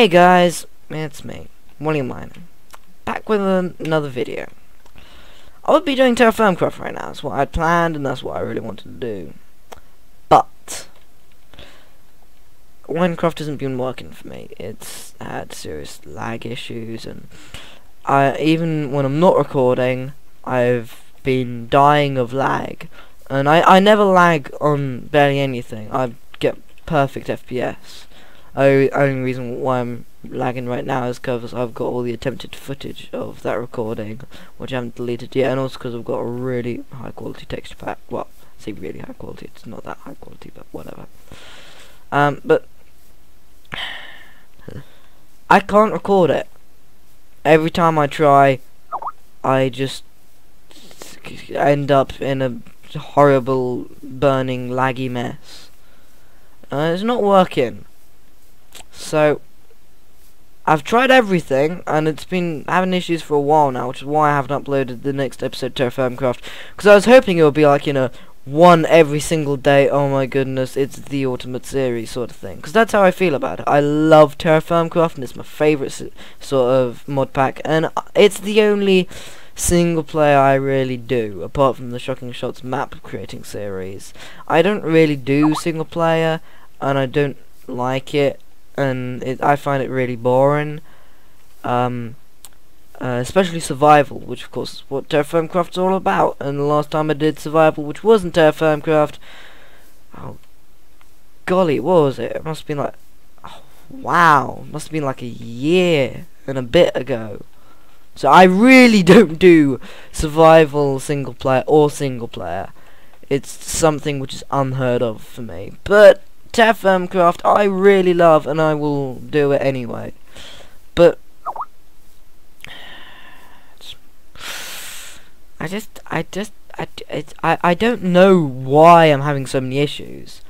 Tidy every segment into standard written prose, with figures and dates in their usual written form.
Hey guys, it's me, Williaminer, back with another video. I would be doing Terraformcraft right now. That's what I'd planned and that's what I really wanted to do. But Minecraft hasn't been working for me. It's had serious lag issues, and even when I'm not recording, I've been dying of lag. And I never lag on barely anything. I get perfect FPS. Only reason why I'm lagging right now is because I've got all the attempted footage of that recording, which I haven't deleted yet, and also because I've got a really high quality texture pack. Well, I say really high quality, it's not that high quality, but whatever. But I can't record it. Every time I try, I just end up in a horrible, burning, laggy mess. It's not working. So I've tried everything, and it's been having issues for a while now, which is why I haven't uploaded the next episode of Terraformcraft, because I was hoping it would be like, you know, one every single day, oh my goodness, it's the ultimate series sort of thing, because that's how I feel about it. I love Terraformcraft, and it's my favourite sort of mod pack, and it's the only single player I really do, apart from the Shocking Shots map creating series. I don't really do single player, and I don't like it, and I find it really boring, especially survival, which of course is what Terraformcraft's all about. And the last time I did survival, which wasn't Terraformcraft, oh golly, what was it? It must have been like, oh, wow, it must have been like a year and a bit ago. So I really don't do survival single player or single player. It's something which is unheard of for me, but Terraformcraft I really love, and I will do it anyway. But I don't know why I'm having so many issues,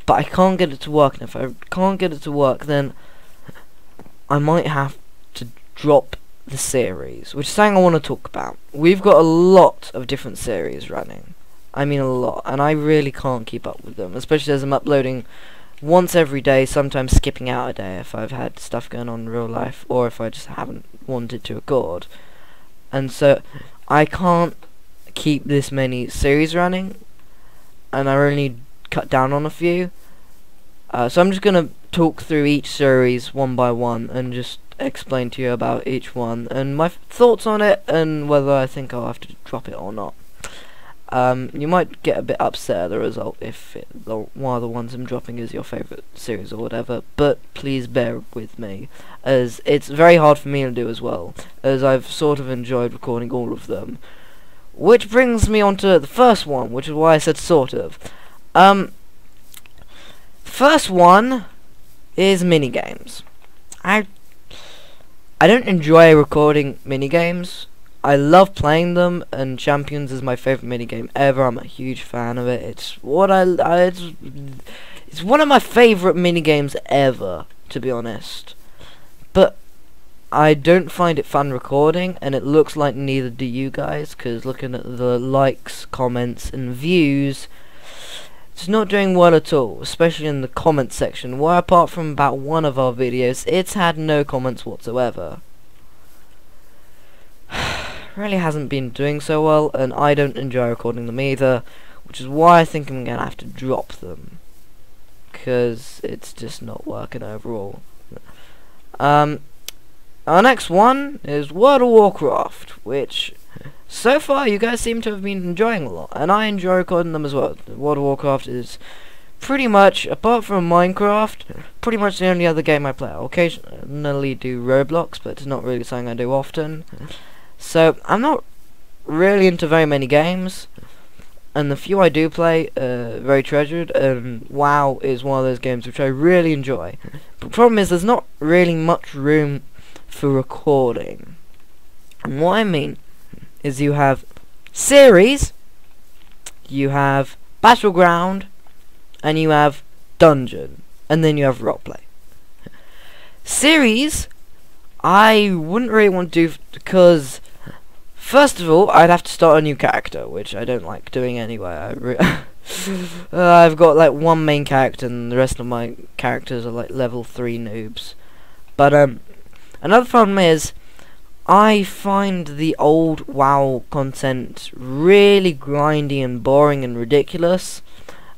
but I can't get it to work, and if I can't get it to work, then I might have to drop the series, which is something I want to talk about. We've got a lot of different series running. I mean a lot, and I really can't keep up with them, especially as I'm uploading once every day, sometimes skipping out a day if I've had stuff going on in real life, or if I just haven't wanted to record. And so I can't keep this many series running, and I really need to cut down on a few. So I'm just going to talk through each series one by one and just explain to you about each one and my thoughts on it, and whether I think I'll have to drop it or not. You might get a bit upset at the result if one of the ones I'm dropping is your favourite series or whatever, but please bear with me, as it's very hard for me to do as well, as I've sort of enjoyed recording all of them. Which brings me on to the first one, which is why I said sort of. First one is minigames. I don't enjoy recording minigames. I love playing them, and Champions is my favourite minigame ever. I'm a huge fan of it. It's what it's one of my favourite minigames ever, to be honest. But I don't find it fun recording, and it looks like neither do you guys, because looking at the likes, comments, and views, it's not doing well at all, especially in the comment section, where apart from about one of our videos, it's had no comments whatsoever. Really hasn't been doing so well, and I don't enjoy recording them either, which is why I think I'm gonna have to drop them, because it's just not working overall. Our next one is World of Warcraft, which so far you guys seem to have been enjoying a lot, and I enjoy recording them as well. World of Warcraft is pretty much, apart from Minecraft, pretty much the only other game I play. I occasionally do Roblox, but it's not really something I do often. So I'm not really into very many games, and the few I do play are very treasured, and WoW is one of those games which I really enjoy. But the problem is there's not really much room for recording. And what I mean is you have series, you have battleground, and you have dungeon, and then you have roleplay. Series I wouldn't really want to do, because first of all I'd have to start a new character, which I don't like doing anyway. I've got like one main character, and the rest of my characters are like level 3 noobs. But another problem is I find the old WoW content really grindy and boring and ridiculous.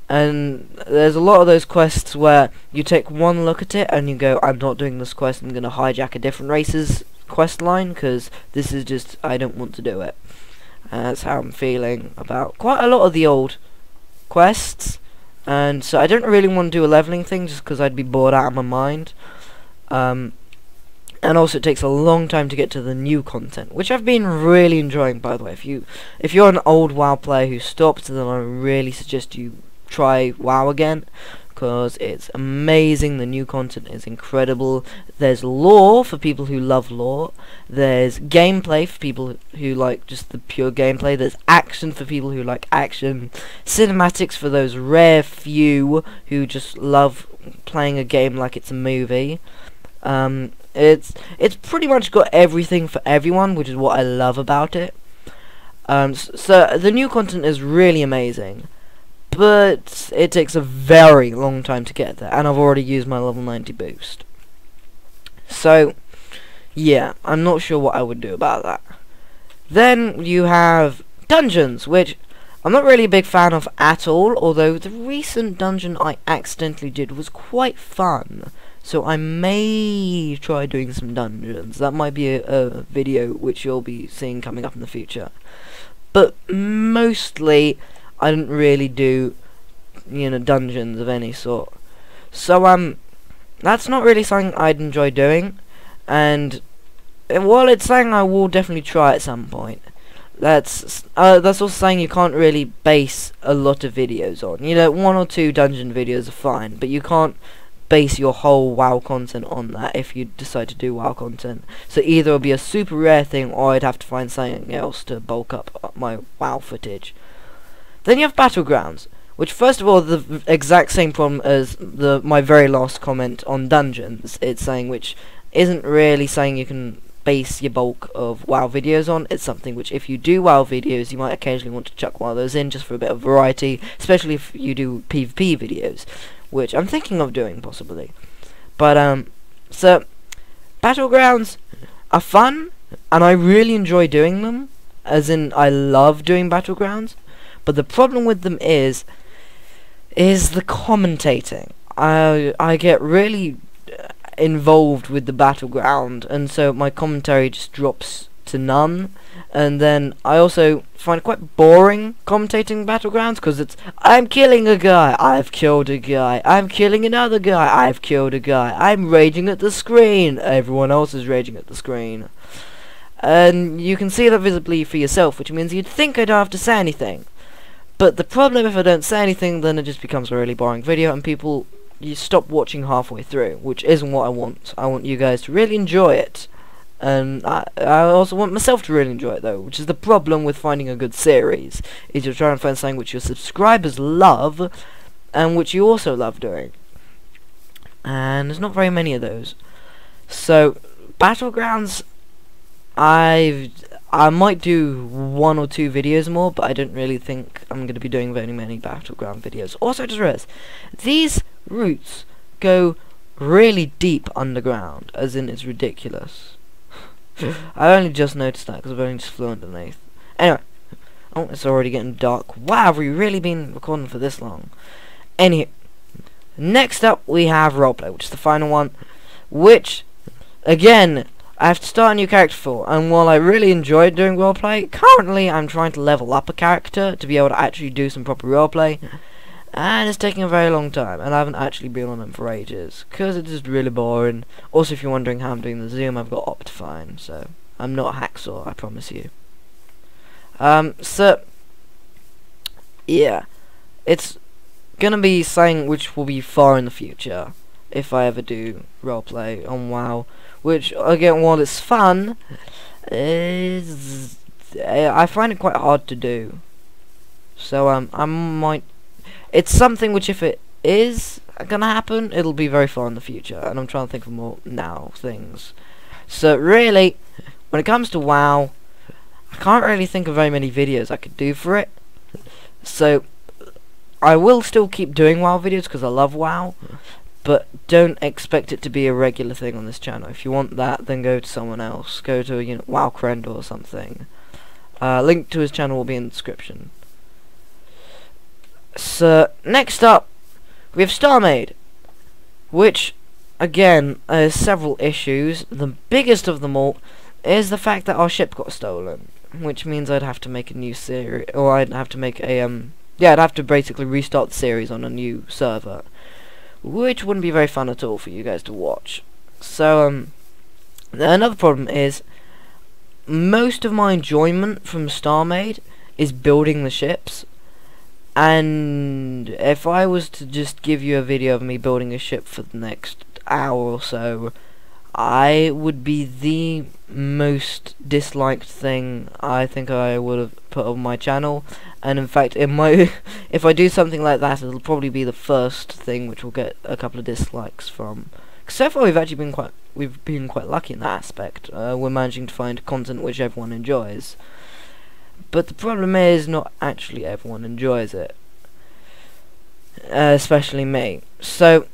And there's a lot of those quests where you take one look at it and you go, I'm not doing this quest, I'm going to hijack a different race's quest line, because this is just, I don't want to do it. That's how I'm feeling about quite a lot of the old quests. And so I don't really want to do a leveling thing, just because I'd be bored out of my mind. And also it takes a long time to get to the new content, which I've been really enjoying, by the way. If you're an old WoW player who stopped, then I really suggest you try WoW again, because it's amazing. The new content is incredible. There's lore for people who love lore. There's gameplay for people who like just the pure gameplay. There's action for people who like action. Cinematics for those rare few who just love playing a game like it's a movie. It's pretty much got everything for everyone, which is what I love about it. So the new content is really amazing, but it takes a very long time to get there, and I've already used my level 90 boost. So, yeah, I'm not sure what I would do about that. Then you have dungeons, which I'm not really a big fan of at all, although the recent dungeon I accidentally did was quite fun. So I may try doing some dungeons. That might be a video which you'll be seeing coming up in the future. But mostly I didn't really do, dungeons of any sort. So that's not really something I'd enjoy doing, and while it's something I will definitely try at some point, that's also something you can't really base a lot of videos on. 1 or 2 dungeon videos are fine, but you can't base your whole WoW content on that if you decide to do WoW content. So either it'll be a super rare thing, or I'd have to find something else to bulk up my WoW footage. Then you have Battlegrounds, which first of all the exact same problem as my very last comment on dungeons. It's saying which isn't really saying you can base your bulk of WoW videos on. It's something which, if you do WoW videos, you might occasionally want to chuck one of those in just for a bit of variety, especially if you do PvP videos, which I'm thinking of doing possibly. But so Battlegrounds are fun, and I really enjoy doing them, as in I love doing Battlegrounds. But the problem with them is the commentating. I get really involved with the battleground, and so my commentary just drops to none. And then I also find it quite boring commentating Battlegrounds, because it's, I'm killing a guy, I've killed a guy, I'm killing another guy, I've killed a guy, I'm raging at the screen, everyone else is raging at the screen. And you can see that visibly for yourself, which means you'd think I don't have to say anything. But the problem, if I don't say anything, then it just becomes a really boring video, and you stop watching halfway through, which isn't what I want. I want you guys to really enjoy it, and I also want myself to really enjoy it, though, which is the problem with finding a good series, is you're trying to find something which your subscribers love, and which you also love doing. And there's not very many of those. So, Battlegrounds, I might do 1 or 2 videos more, but I don't really think I'm going to be doing very many Battleground videos. Also, just realize, these routes go really deep underground, as in it's ridiculous. I only just noticed that, because I've only just flew underneath. Anyway, oh, it's already getting dark. Wow, have we really been recording for this long? Anyway, next up we have roleplay, which is the final one, which, again, I have to start a new character for, and while I really enjoyed doing roleplay, currently I'm trying to level up a character to be able to actually do some proper roleplay, and it's taking a very long time, and I haven't actually been on them for ages, because it's just really boring. Also, if you're wondering how I'm doing the zoom, I've got Optifine, so I'm not a hacksaw, I promise you. So, yeah, it's gonna be something which will be far in the future, if I ever do roleplay on WoW. Which, again, while it's fun, I find it quite hard to do. So, I might... It's something which, if it is gonna happen, it'll be very far in the future. And I'm trying to think of more now things. So, really, when it comes to WoW, I can't really think of very many videos I could do for it. So, I will still keep doing WoW videos, because I love WoW. but don't expect it to be a regular thing on this channel. If you want that, then go to someone else. Go to, you know, WowCrend or something. Link to his channel will be in the description. So, next up, we have StarMade, which, again, has several issues. The biggest of them all is the fact that our ship got stolen, which means I'd have to make a new series, or I'd have to make a, yeah, I'd have to basically restart the series on a new server, which wouldn't be very fun at all for you guys to watch. So, another problem is, most of my enjoyment from StarMade is building the ships, and if I was to just give you a video of me building a ship for the next hour or so, I would be the most disliked thing I think I would have put on my channel, and in fact, if I do something like that, it'll probably be the first thing which will get a couple of dislikes from. So far, we've been quite lucky in that aspect. We're managing to find content which everyone enjoys, but the problem is not actually everyone enjoys it, especially me. So.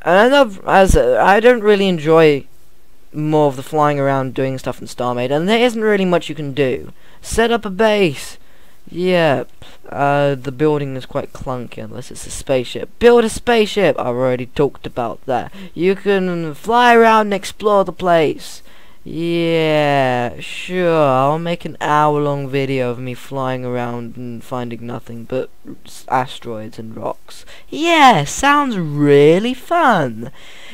I don't really enjoy more of the flying around doing stuff in StarMade, and there isn't really much you can do. Set up a base. Yep. The building is quite clunky unless it's a spaceship. Build a spaceship. I've already talked about that. You can fly around and explore the place. Yeah, sure, I'll make an hour-long video of me flying around and finding nothing but asteroids and rocks. Yeah, sounds really fun.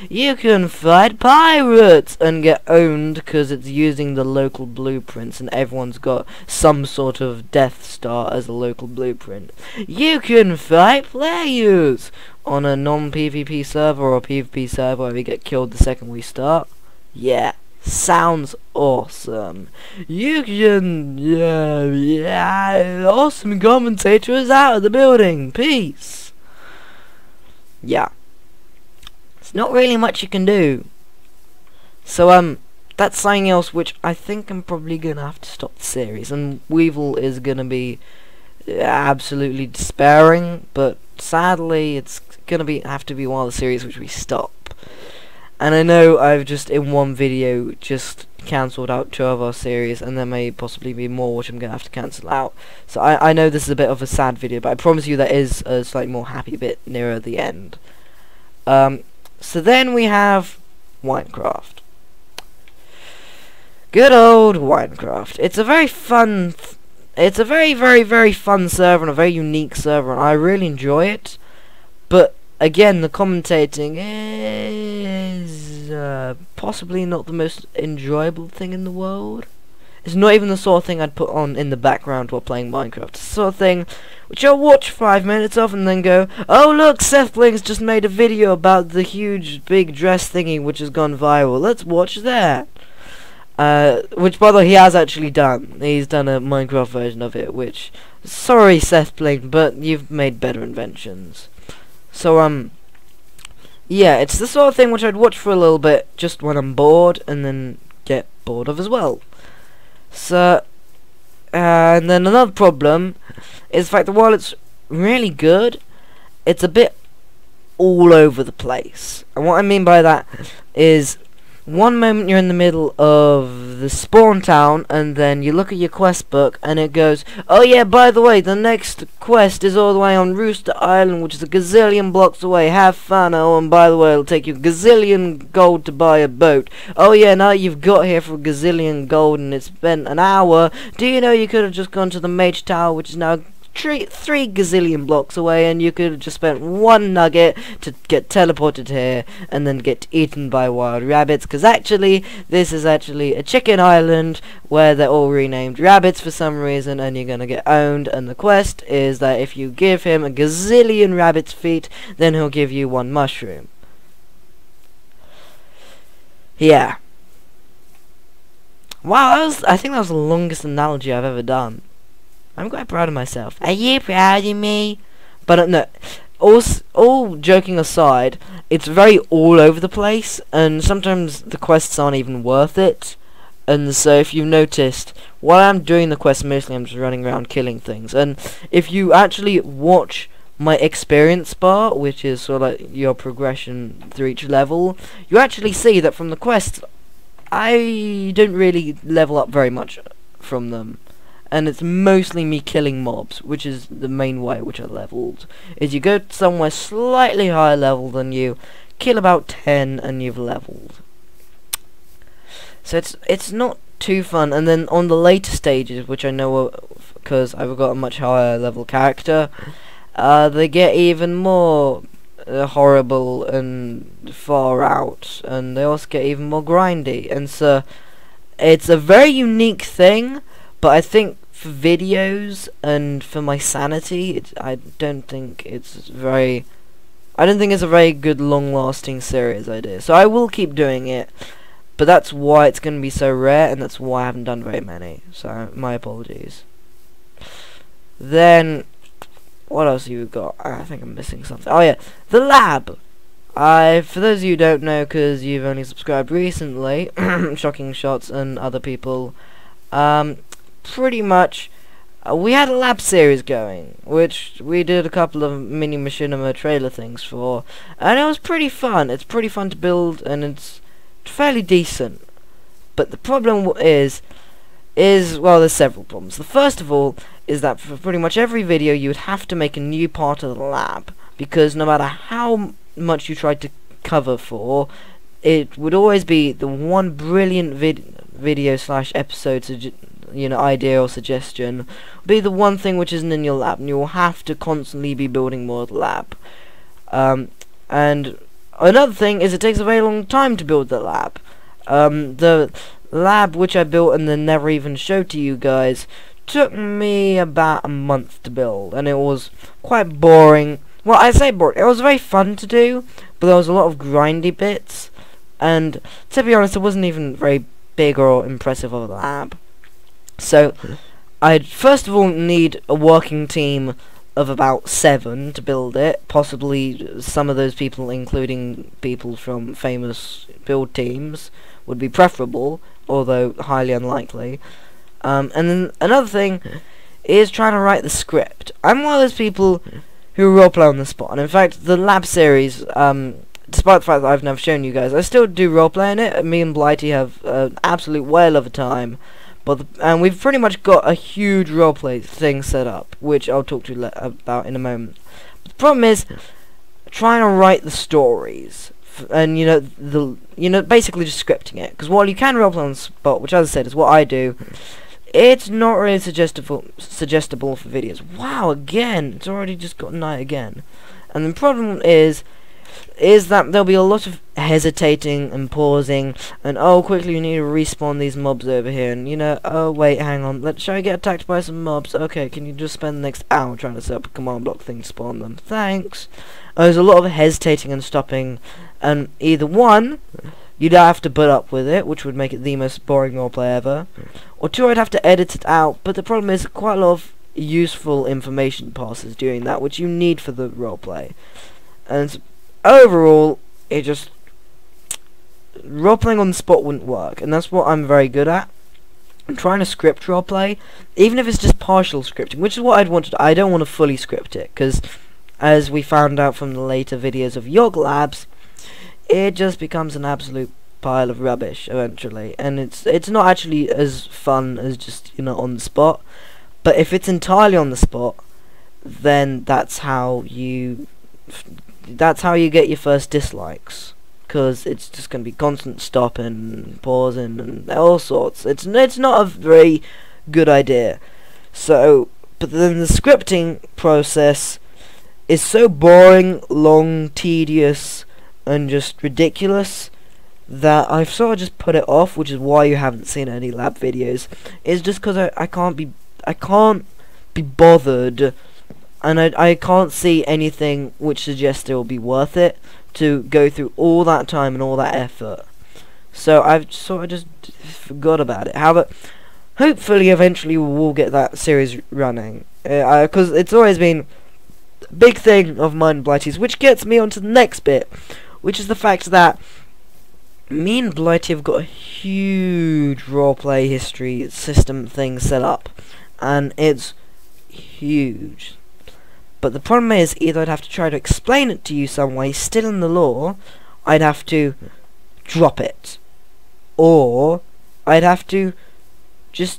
You can fight pirates and get owned because it's using the local blueprints and everyone's got some sort of Death Star as a local blueprint. You can fight players on a non-PvP server or a PvP server where we get killed the second we start. Yeah. Sounds awesome. You can, yeah, awesome commentator is out of the building. Peace. Yeah. It's not really much you can do. So, that's something else which I think I'm probably gonna have to stop the series. And Weevil is gonna be absolutely despairing, but sadly it's gonna have to be one of the series which we stop. And I know I've just in one video just cancelled out 2 of our series, and there may possibly be more which I'm going to have to cancel out. So I know this is a bit of a sad video, but I promise you there is a slightly more happy bit nearer the end. So then we have Minecraft. Good old Minecraft. It's a very fun, it's a very, very, very fun server and a very unique server, and I really enjoy it. But again, the commentating is possibly not the most enjoyable thing in the world. It's not even the sort of thing I'd put on in the background while playing Minecraft. It's the sort of thing which I'll watch 5 minutes of and then go, oh look, Seth Blink's just made a video about the huge big dress thingy which has gone viral. Let's watch that. Which, by the way, he has actually done. He's done a Minecraft version of it, which, sorry Seth Blink, but you've made better inventions. So, yeah, it's the sort of thing which I'd watch for a little bit just when I'm bored and then get bored of as well. So, and then another problem is the fact that while it's really good, it's a bit all over the place. And what I mean by that is, one moment you're in the middle of the spawn town, and then you look at your quest book, and it goes, oh yeah, by the way, the next quest is all the way on Rooster Island, which is a gazillion blocks away, have fun, oh, and by the way, it'll take you a gazillion gold to buy a boat. Oh yeah, now you've got here for a gazillion gold, and it's been an hour. Do you know you could have just gone to the Mage Tower, which is now 3 gazillion blocks away, and you could have just spent 1 nugget to get teleported here and then get eaten by wild rabbits, because actually this is actually a chicken island where they're all renamed rabbits for some reason, and you're gonna get owned. And the quest is that if you give him a gazillion rabbit's feet, then he'll give you 1 mushroom. Yeah. Wow, I think that was the longest analogy I've ever done. I'm quite proud of myself. Are you proud of me? But no, all joking aside, it's very all over the place, and sometimes the quests aren't even worth it. And so if you've noticed, while I'm doing the quest, mostly I'm just running around killing things. And if you actually watch my experience bar, which is sort of like your progression through each level, you actually see that from the quests, I don't really level up very much from them. And it's mostly me killing mobs, which is the main way which I leveled. Is you go somewhere slightly higher level than you, kill about 10, and you've leveled. So it's not too fun. And then on the later stages, which I know because I've got a much higher level character, they get even more horrible and far out, and they also get even more grindy. And so it's a very unique thing, but I think for videos and for my sanity, I don't think it's a very good long-lasting series idea. So I will keep doing it, but that's why it's going to be so rare, and that's why I haven't done very many. So my apologies. Then what else have you got? I think I'm missing something. Oh yeah, the lab. For those of you who don't know, because you've only subscribed recently, Shocking Shots and other people, pretty much, we had a lab series going, which we did a couple of mini Machinima trailer things for, and it was pretty fun. It's pretty fun to build, and it's fairly decent. But the problem is well, there's several problems. The first of all is that for pretty much every video you would have to make a new part of the lab, because no matter how much you tried to cover for, it would always be the one brilliant video / episode idea or suggestion be the one thing which isn't in your lab, and you'll have to constantly be building more of the lab. And another thing is it takes a very long time to build the lab. The lab which I built and then never even showed to you guys took me about a month to build, and it was quite boring. Well, I say boring, it was very fun to do, but there was a lot of grindy bits, and to be honest, it wasn't even very big or impressive of a lab. So I'd first of all need a working team of about 7 to build it, possibly some of those people, including people from famous build teams, would be preferable, although highly unlikely. And then another thing is trying to write the script. I'm one of those people who roleplay on the spot, and in fact the lab series, despite the fact that I've never shown you guys, I still do roleplay in it. Me and Blighty have an absolute whale of a time. And we've pretty much got a huge roleplay thing set up, which I'll talk to you about in a moment. But the problem is trying to write the stories, and basically just scripting it. Because while you can roleplay on the spot, which as I said is what I do, it's not really suggestible for videos. Wow, again, it's already just got night again. And the problem is that there'll be a lot of hesitating and pausing, and oh, quickly you need to respawn these mobs over here, and oh wait, hang on, shall I get attacked by some mobs? Okay, can you just spend the next hour trying to set up a command block thing to spawn them? Thanks. There's a lot of hesitating and stopping, and either one, you'd have to put up with it, which would make it the most boring roleplay ever, or two, I'd have to edit it out. But the problem is quite a lot of useful information passes during that, which you need for the roleplay. And overall, roleplaying on the spot wouldn't work, and that's what I'm very good at. I'm trying to script roleplay, even if it's just partial scripting, which is what I'd want to do. I don't want to fully script it, because as we found out from the later videos of Yog Labs, it just becomes an absolute pile of rubbish eventually, and it's not actually as fun as just on the spot. But if it's entirely on the spot, then that's how you get your first dislikes, because it's just going to be constant stopping, pausing, and all sorts. It's not a very good idea. So, but then the scripting process is so boring, long, tedious, and just ridiculous that I've sort of just put it off, which is why you haven't seen any lab videos. It's just because I can't be bothered. And I can't see anything which suggests it will be worth it to go through all that time and all that effort. So I've sort of just forgot about it. However, hopefully eventually we will get that series running. Because it's always been a big thing of mine and Blighty's, which gets me onto the next bit, which is the fact that me and Blighty have got a huge roleplay history system thing set up. And it's huge. But the problem is, either I'd have to try to explain it to you some way, still in the lore, I'd have to drop it. Or I'd have to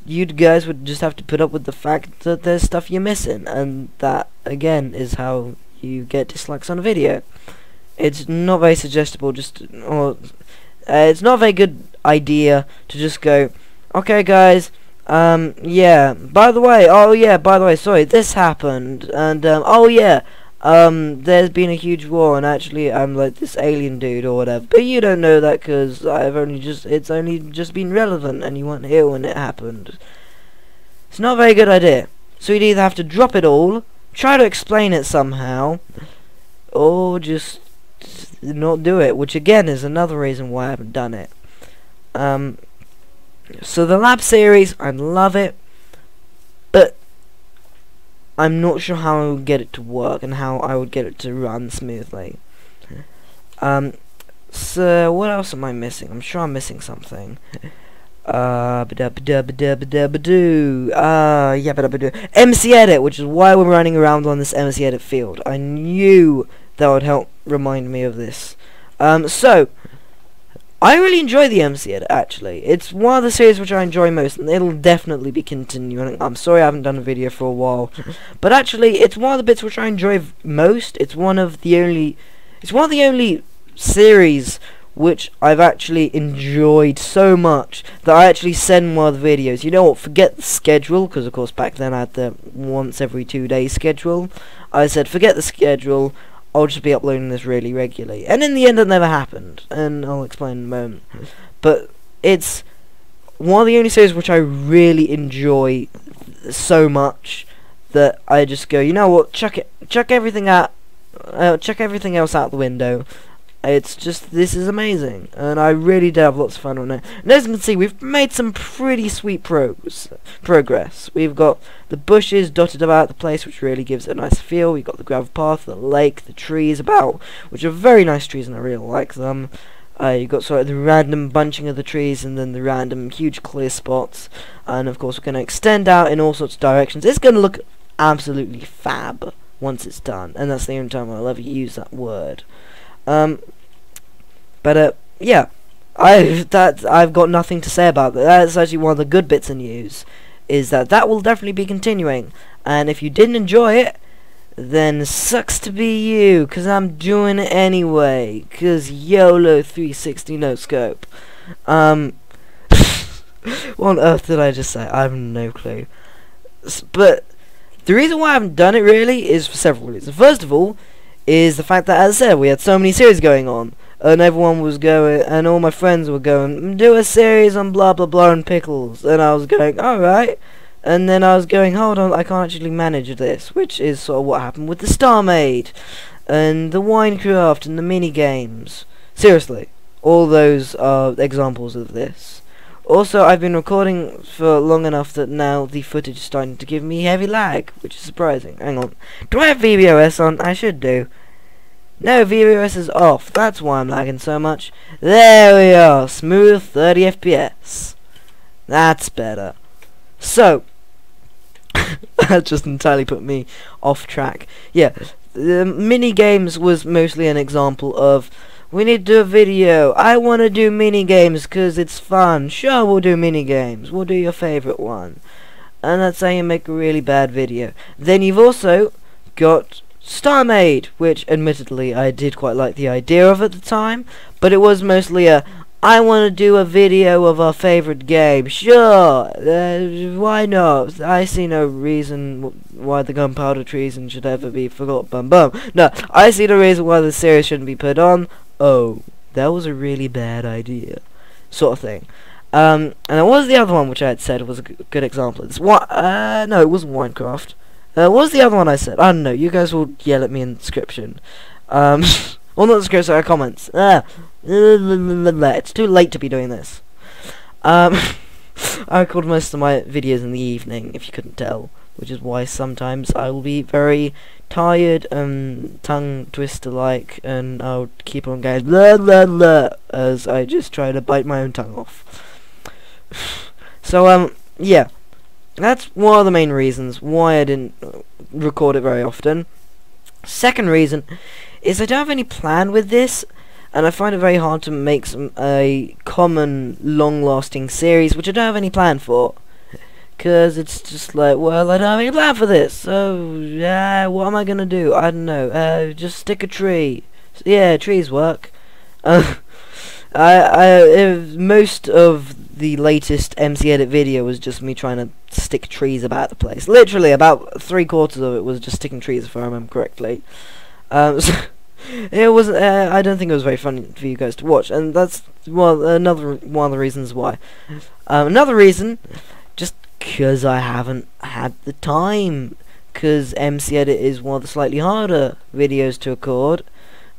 you guys would just have to put up with the fact that there's stuff you're missing, and that again is how you get dislikes on a video. It's not very suggestible, it's not a very good idea to just go, okay guys, yeah, by the way, sorry, this happened, and oh yeah, there's been a huge war, and actually I'm like this alien dude or whatever, but you don't know that because it's only just been relevant and you weren't here when it happened. It's not a very good idea. So you'd either have to drop it all, try to explain it somehow, or just not do it, which again is another reason why I haven't done it. So the lab series, I love it, but I'm not sure how I would get it to work and how I would get it to run smoothly. So what else am I missing? I'm sure I'm missing something. MC Edit, which is why we're running around on this MC Edit field. I knew that would help remind me of this. So I really enjoy the MC Edit, actually. It's one of the series which I enjoy most, and it'll definitely be continuing. I'm sorry I haven't done a video for a while, but actually, it's one of the bits which I enjoy most. It's one of the only series which I've actually enjoyed so much that I actually send more of the videos. You know what? Forget the schedule, because of course back then I had the once every 2 days schedule. I said forget the schedule. I'll just be uploading this really regularly. And in the end, it never happened. And I'll explain in a moment. But it's one of the only series which I really enjoy so much that I just go, you know what, chuck everything out, chuck everything else out the window. It's just, this is amazing, and I really do have lots of fun on it. And as you can see, we've made some pretty sweet progress. We've got the bushes dotted about the place, which really gives it a nice feel. We've got the gravel path, the lake, the trees about, which are very nice trees, and I really like them. You've got sort of the random bunching of the trees, and then the random huge clear spots. And of course, we're going to extend out in all sorts of directions. It's going to look absolutely fab once it's done, and that's the only time I'll ever use that word. Yeah, I've got nothing to say about that. That's actually one of the good bits of news, is that will definitely be continuing. And if you didn't enjoy it, then sucks to be you, because I'm doing it anyway, because YOLO 360 no scope. What on earth did I just say? I have no clue. But the reason why I haven't done it really is for several reasons. First of all, is the fact that, as I said, we had so many series going on, and everyone was going, and all my friends were going, do a series on blah blah blah and pickles, and I was going, alright, and then I was going, hold on, I can't actually manage this, which is sort of what happened with the Star Maid, and the Winecraft, and the mini games. Seriously, all those are examples of this. Also, I've been recording for long enough that now the footage is starting to give me heavy lag, which is surprising. Hang on. Do I have VBOS on? I should do. No, VBOS is off. That's why I'm lagging so much. There we are. Smooth 30 FPS. That's better. So, that just entirely put me off track. Yeah, the mini games was mostly an example of, we need to do a video. I want to do mini games because it's fun. Sure, we'll do mini games. We'll do your favorite one. And that's how you make a really bad video. Then you've also got Star Maid, which admittedly I did quite like the idea of at the time, but it was mostly a, I want to do a video of our favorite game. Sure, why not? I see no reason why the Gunpowder Treason should ever be forgot. Bum bum. No, I see no reason why the series shouldn't be put on. Oh, that was a really bad idea, sort of thing. And what was the other one which I had said was a good example? It's what? No, it wasn't Minecraft. What was the other one I said? I don't know. You guys will yell at me in the description. Well, not the description, sorry, comments. It's too late to be doing this. I record most of my videos in the evening, if you couldn't tell, which is why sometimes I will be very tired and tongue twister like, and I'll keep on going blah blah blah as I just try to bite my own tongue off. So yeah, that's one of the main reasons why I didn't record it very often. Second reason is I don't have any plan with this, and I find it very hard to make a common, long-lasting series, which I don't have any plan for. Because it's just like, well, I don't have any plan for this, so, yeah, what am I gonna do? I don't know, just stick a tree. Yeah, trees work. Most of the latest MC Edit video was just me trying to stick trees about the place. Literally, about 3/4 of it was just sticking trees, if I remember correctly. So it wasn't. I don't think it was very fun for you guys to watch, and that's another one of the reasons why. Another reason, just because I haven't had the time. Because MC Edit is one of the slightly harder videos to record.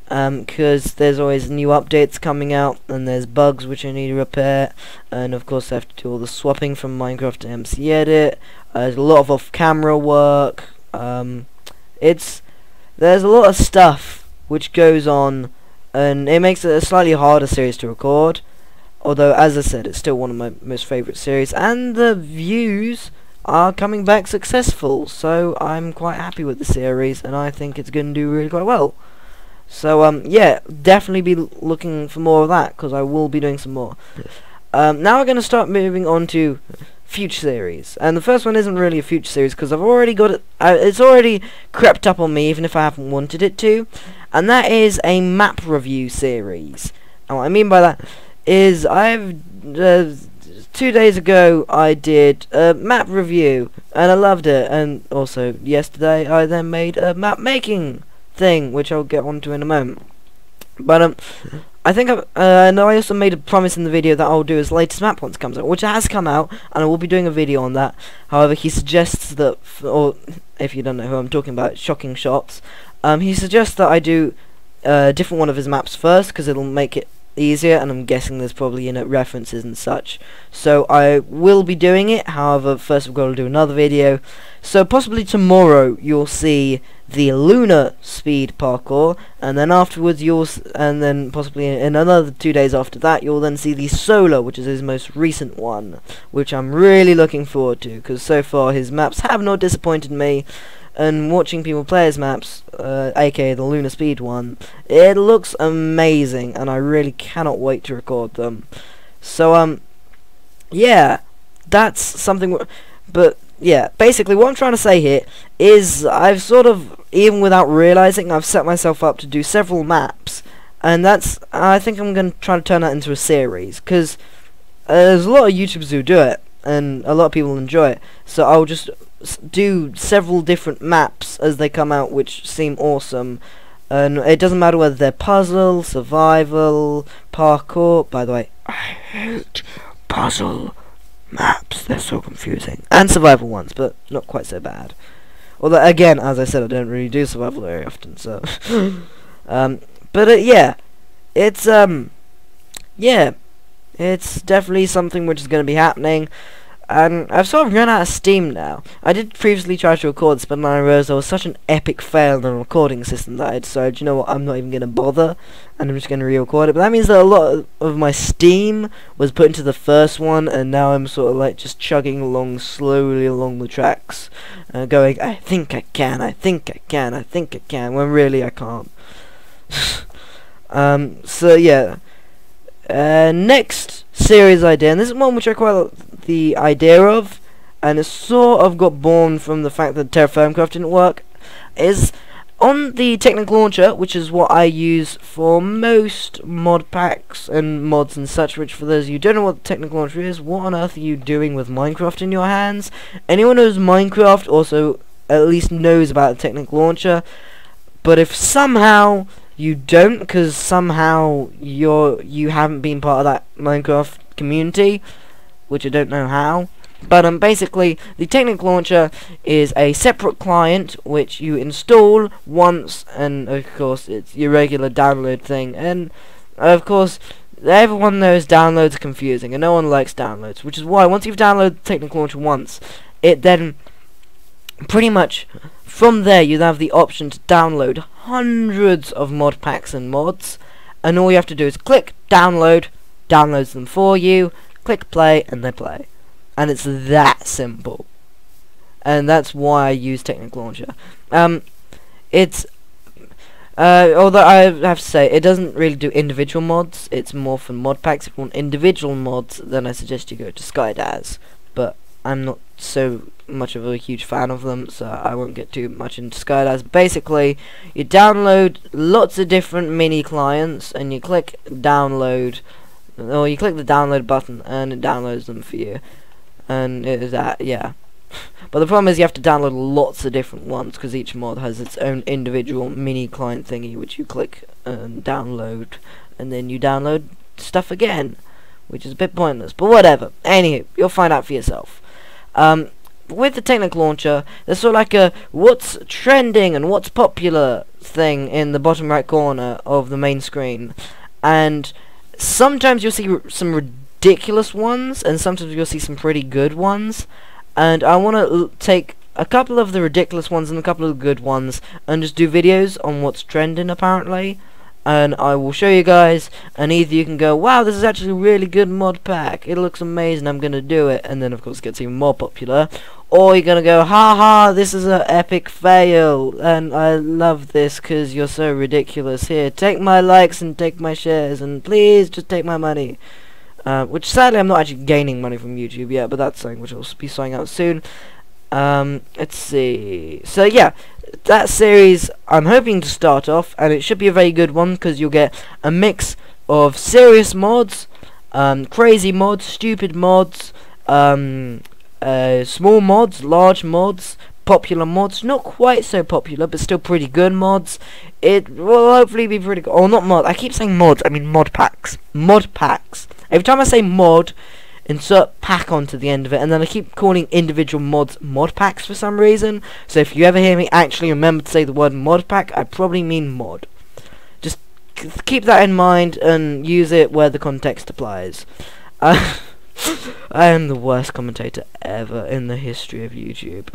Because there's always new updates coming out, and there's bugs which I need to repair, and of course I have to do all the swapping from Minecraft to MC Edit. There's a lot of off-camera work. There's a lot of stuff which goes on, and it makes it a slightly harder series to record. Although, as I said, it's still one of my most favourite series, and the views are coming back successful, so I'm quite happy with the series, and I think it's going to do really quite well. So, yeah, definitely be looking for more of that, because I will be doing some more. Now we're going to start moving on to future series. And the first one isn't really a future series, because I've already got it, it's already crept up on me, even if I haven't wanted it to. And that is a map review series. And what I mean by that is, 2 days ago, I did a map review, and I loved it. And also, yesterday, I then made a map making thing, which I'll get onto in a moment. But I think I also made a promise in the video that I'll do his latest map once it comes out, which has come out, and I will be doing a video on that. However, he suggests that, or if you don't know who I'm talking about, Shocking Shots, he suggests that I do a different one of his maps first, because it'll make it easier, and I'm guessing there's probably references and such. So I will be doing it. However, first we've got to do another video. So possibly tomorrow you'll see the lunar speed parkour, and then afterwards and then possibly in another 2 days after that you'll then see the solar, which is his most recent one, which I'm really looking forward to, because so far his maps have not disappointed me. And watching people play his maps, aka the lunar speed one, it looks amazing, and I really cannot wait to record them. So yeah, that's something. But yeah, basically what I'm trying to say here is I've sort of, even without realizing, I've set myself up to do several maps, and I think I'm going to try to turn that into a series, because there's a lot of YouTubers who do it, and a lot of people enjoy it. So I'll just do several different maps as they come out, which seem awesome. And it doesn't matter whether they're puzzle, survival, parkour. By the way, I hate puzzle maps, they're so confusing. And survival ones, but not quite so bad. Although, again, as I said, I don't really do survival very often, so yeah, it's yeah, it's definitely something which is going to be happening. And I've sort of run out of steam now. I did previously try to record this, but then I realised I was such an epic fail on the recording system that I decided, you know what, I'm not even going to bother, and I'm just going to re-record it. But that means that a lot of my steam was put into the first one, and now I'm sort of like just chugging along slowly along the tracks, going, I think I can, I think I can, I think I can, when really I can't. So yeah. Next series idea, and this is one which I quite like the idea of, and it sort of got born from the fact that Terraformcraft didn't work, is on the Technic Launcher, which is what I use for most mod packs and mods and such, which for those of you who don't know what the Technic Launcher is, what on earth are you doing with Minecraft in your hands? Anyone who knows Minecraft also at least knows about the Technic Launcher, but if somehow you don't, because somehow you haven't been part of that Minecraft community, which I don't know how, but basically the Technic Launcher is a separate client which you install once, and of course it's your regular download thing, and of course everyone knows downloads are confusing and no one likes downloads, which is why once you've downloaded the Technic Launcher once, it then pretty much from there you have the option to download hundreds of mod packs and mods, and all you have to do is click download, downloads them for you, click play, and they play. And it's that simple. And that's why I use Technic Launcher. It's Although I have to say, it doesn't really do individual mods. It's more for mod packs. If you want individual mods, then I suggest you go to Skydaz. But I'm not so much of a huge fan of them, so I won't get too much into Skydaz. Basically, you download lots of different mini clients, and you click download, or you click the download button, and it downloads them for you. And it is that, yeah. But the problem is you have to download lots of different ones, because each mod has its own individual mini client thingy, which you click and download, and then you download stuff again, which is a bit pointless, but whatever. Anywho, you'll find out for yourself. With the Technic Launcher, there's sort of like a what's trending and what's popular thing in the bottom right corner of the main screen, and sometimes you'll see some ridiculous ones, and sometimes you'll see some pretty good ones. And I want to take a couple of the ridiculous ones and a couple of the good ones and just do videos on what's trending apparently. And I will show you guys, and either you can go, wow, this is actually a really good mod pack, it looks amazing, I'm gonna do it, and then of course it gets even more popular. Or you're gonna go, haha, this is an epic fail, and I love this because you're so ridiculous. Here, take my likes and take my shares, and please just take my money. Which sadly I'm not actually gaining money from YouTube yet, but that's something which will be sorting out soon. Let's see. So yeah, that series I'm hoping to start off, and it should be a very good one because you'll get a mix of serious mods, crazy mods, stupid mods, small mods, large mods, popular mods, not quite so popular but still pretty good mods. It will hopefully be pretty good. Oh, not mod, I keep saying mods, I mean mod packs. Mod packs. Every time I say mod, insert pack onto the end of it, and then I keep calling individual mods mod packs for some reason. So if you ever hear me actually remember to say the word mod pack, I probably mean mod. Just keep that in mind and use it where the context applies. I am the worst commentator ever in the history of YouTube.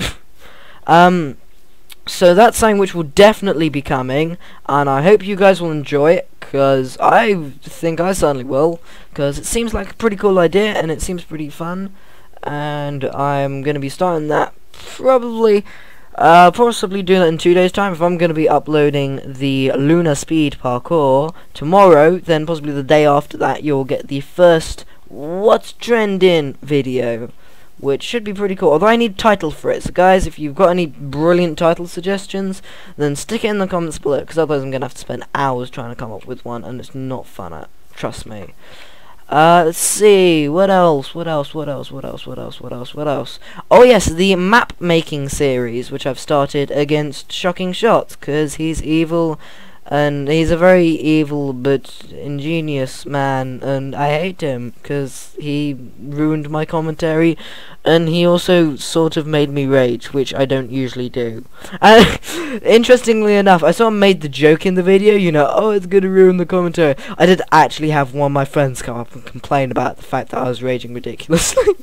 So that's something which will definitely be coming, and I hope you guys will enjoy it, because I think I certainly will, because it seems like a pretty cool idea, and it seems pretty fun, and I'm going to be starting that possibly doing that in 2 days time. If I'm going to be uploading the Lunar Speed Parkour tomorrow, then possibly the day after that you'll get the first What's Trending video, which should be pretty cool, although I need a title for it. So guys, if you've got any brilliant title suggestions, then stick it in the comments below, because otherwise I'm going to have to spend hours trying to come up with one, and it's not fun, trust me. Let's see, what else? Oh yes, the map making series, which I've started against Shocking Shots, because he's evil, and he's a very evil but ingenious man, and I hate him because he ruined my commentary, and he also sort of made me rage, which I don't usually do. Interestingly enough, I sort of made the joke in the video, you know, oh, it's gonna ruin the commentary. I did actually have one of my friends come up and complain about the fact that I was raging ridiculously,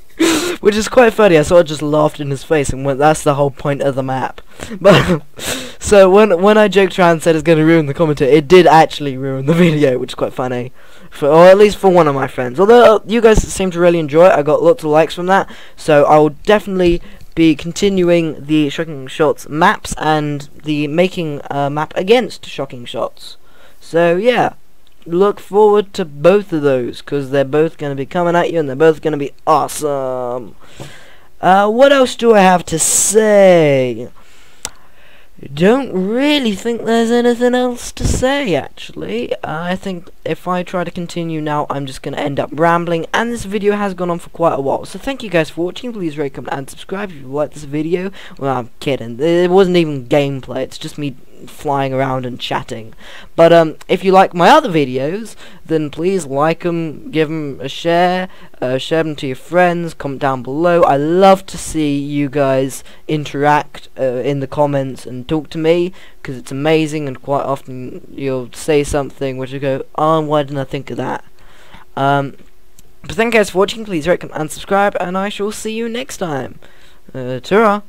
which is quite funny. I sort of just laughed in his face and went, that's the whole point of the map. But so when I joked around and said it's going to ruin the commentary, it did actually ruin the video, which is quite funny, or at least for one of my friends. Although you guys seem to really enjoy it, I got lots of likes from that, so I will definitely be continuing the Shocking Shots maps and the making a map against Shocking Shots. So yeah, look forward to both of those, because they're both going to be coming at you, and they're both going to be awesome. What else do I have to say? Don't really think there's anything else to say, actually. I think if I try to continue now, I'm just going to end up rambling, and this video has gone on for quite a while. So thank you guys for watching. Please rate, comment, and subscribe if you like this video. Well, I'm kidding. It wasn't even gameplay. It's just me flying around and chatting. But if you like my other videos, then please like them, give them a share them to your friends, comment down below. I love to see you guys interact in the comments and talk to me, because it's amazing, and quite often you'll say something which you go, oh, why didn't I think of that? But thank you guys for watching. Please rate, comment, and subscribe, and I shall see you next time. Ta-ra!